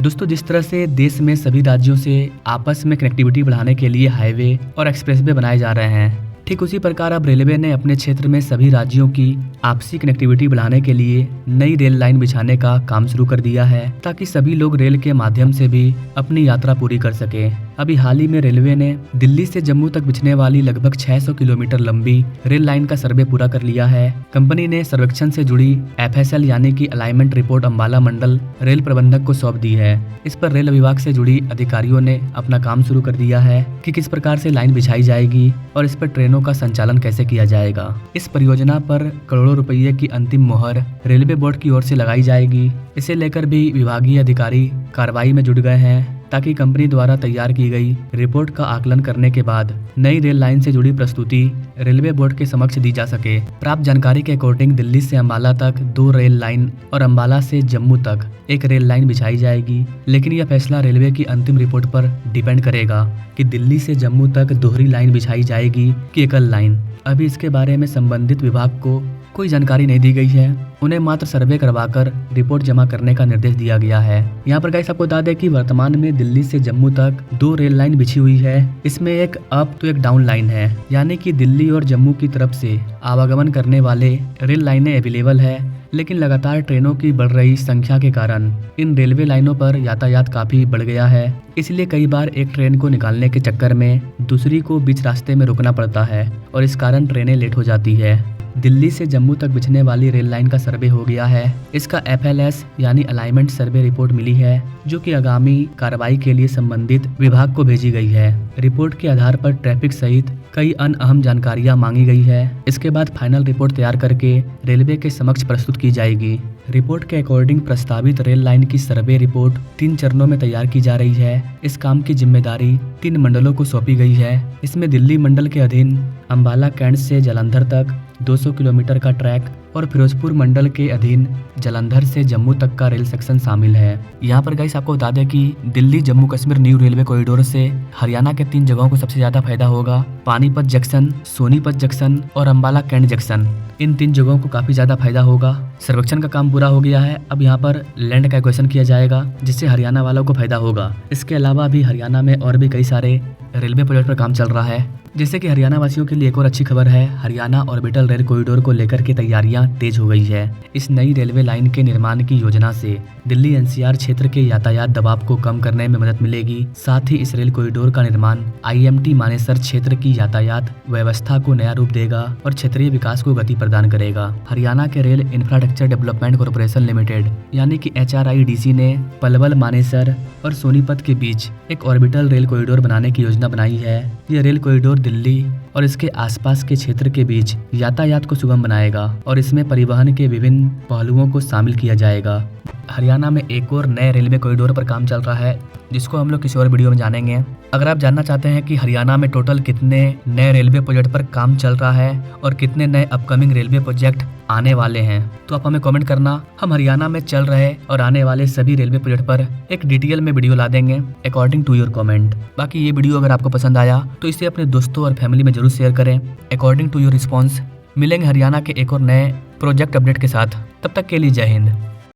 दोस्तों, जिस तरह से देश में सभी राज्यों से आपस में कनेक्टिविटी बढ़ाने के लिए हाईवे और एक्सप्रेसवे बनाए जा रहे हैं, ठीक उसी प्रकार अब रेलवे ने अपने क्षेत्र में सभी राज्यों की आपसी कनेक्टिविटी बढ़ाने के लिए नई रेल लाइन बिछाने का काम शुरू कर दिया है, ताकि सभी लोग रेल के माध्यम से भी अपनी यात्रा पूरी कर सके। अभी हाल ही में रेलवे ने दिल्ली से जम्मू तक बिछने वाली लगभग 600 किलोमीटर लंबी रेल लाइन का सर्वे पूरा कर लिया है। कंपनी ने सर्वेक्षण से जुड़ी FSL यानी कि अलाइनमेंट रिपोर्ट अंबाला मंडल रेल प्रबंधक को सौंप दी है। इस पर रेल विभाग से जुड़ी अधिकारियों ने अपना काम शुरू कर दिया है कि किस प्रकार से लाइन बिछाई जाएगी और इस पर ट्रेनों का संचालन कैसे किया जाएगा। इस परियोजना पर करोड़ों रुपये की अंतिम मोहर रेलवे बोर्ड की ओर से लगाई जाएगी। इसे लेकर भी विभागीय अधिकारी कार्रवाई में जुट गए हैं, ताकि कंपनी द्वारा तैयार की गई रिपोर्ट का आकलन करने के बाद नई रेल लाइन से जुड़ी प्रस्तुति रेलवे बोर्ड के समक्ष दी जा सके। प्राप्त जानकारी के अकॉर्डिंग दिल्ली से अंबाला तक 2 रेल लाइन और अंबाला से जम्मू तक 1 रेल लाइन बिछाई जाएगी, लेकिन यह फैसला रेलवे की अंतिम रिपोर्ट पर डिपेंड करेगा कि दिल्ली से जम्मू तक दोहरी लाइन बिछाई जाएगी कि एकल लाइन। अभी इसके बारे में संबंधित विभाग को कोई जानकारी नहीं दी गई है। उन्हें मात्र सर्वे करवाकर रिपोर्ट जमा करने का निर्देश दिया गया है। यहाँ पर गाइस आपको बता दें कि वर्तमान में दिल्ली से जम्मू तक 2 रेल लाइन बिछी हुई है। इसमें एक अप तो एक डाउन लाइन है, यानी कि दिल्ली और जम्मू की तरफ से आवागमन करने वाले रेल लाइनें अवेलेबल है, लेकिन लगातार ट्रेनों की बढ़ रही संख्या के कारण इन रेलवे लाइनों पर यातायात काफी बढ़ गया है। इसलिए कई बार एक ट्रेन को निकालने के चक्कर में दूसरी को बीच रास्ते में रुकना पड़ता है और इस कारण ट्रेनें लेट हो जाती है। दिल्ली से जम्मू तक बिछने वाली रेल लाइन का सर्वे हो गया है। इसका FLS यानी अलाइनमेंट सर्वे रिपोर्ट मिली है, जो कि आगामी कार्रवाई के लिए संबंधित विभाग को भेजी गई है। रिपोर्ट के आधार पर ट्रैफिक सहित कई अन्य अहम जानकारियां मांगी गई है। इसके बाद फाइनल रिपोर्ट तैयार करके रेलवे के समक्ष प्रस्तुत की जाएगी। रिपोर्ट के अकॉर्डिंग प्रस्तावित रेल लाइन की सर्वे रिपोर्ट 3 चरणों में तैयार की जा रही है। इस काम की जिम्मेदारी 3 मंडलों को सौंपी गई है। इसमें दिल्ली मंडल के अधीन अंबाला कैंट से जालंधर तक 200 किलोमीटर का ट्रैक और फिरोजपुर मंडल के अधीन जालंधर से जम्मू तक का रेल सेक्शन शामिल है। यहाँ पर गाइस आपको बता दें कि Delhi Jammu Kashmir new railway corridor से हरियाणा के 3 जगहों को सबसे ज्यादा फायदा होगा। पानीपत जंक्शन, सोनीपत जंक्शन और अंबाला कैंट जंक्शन। इन 3 जगहों को काफी ज्यादा फायदा होगा। सर्वेक्षण का काम पूरा हो गया है। अब यहाँ पर लैंड का एक्वेशन किया जाएगा, जिससे हरियाणा वालों को फायदा होगा। इसके अलावा भी हरियाणा में और भी कई सारे रेलवे प्रोजेक्ट पर काम चल रहा है। जैसे कि हरियाणा वासियों के लिए एक और अच्छी खबर है, हरियाणा ऑर्बिटल रेल कॉरिडोर को लेकर के तैयारियां तेज हो गई है। इस नई रेलवे लाइन के निर्माण की योजना से दिल्ली NCR क्षेत्र के यातायात दबाव को कम करने में मदद मिलेगी। साथ ही इस रेल कॉरिडोर का निर्माण IMT मानेसर क्षेत्र की यातायात व्यवस्था को नया रूप देगा और क्षेत्रीय विकास को गति प्रदान करेगा। हरियाणा के rail infrastructure development corporation limited यानी कि HRIDC ने पलवल, मानेसर और सोनीपत के बीच एक ऑर्बिटल रेल कॉरिडोर बनाने की योजना बनाई है। यह रेल कॉरिडोर दिल्ली और इसके आसपास के क्षेत्र के बीच यातायात को सुगम बनाएगा और इसमें परिवहन के विभिन्न पहलुओं को शामिल किया जाएगा। हरियाणा में एक और नए रेलवे कॉरिडोर पर काम चल रहा है, जिसको हम लोग किसी और वीडियो में जानेंगे। अगर आप जानना चाहते हैं कि हरियाणा में टोटल कितने नए रेलवे प्रोजेक्ट पर काम चल रहा है और कितने नए अपकमिंग रेलवे प्रोजेक्ट आने वाले हैं, तो आप हमें कमेंट करना। हम हरियाणा में चल रहे और आने वाले सभी रेलवे प्रोजेक्ट पर एक डिटेल में वीडियो ला देंगे अकॉर्डिंग टू योर कमेंट। बाकी ये वीडियो अगर आपको पसंद आया तो इसे अपने दोस्तों और फैमिली में जरूर शेयर करें अकॉर्डिंग टू योर रिस्पॉन्स। मिलेंगे हरियाणा के एक और नए प्रोजेक्ट अपडेट के साथ। तब तक के लिए जय हिंद।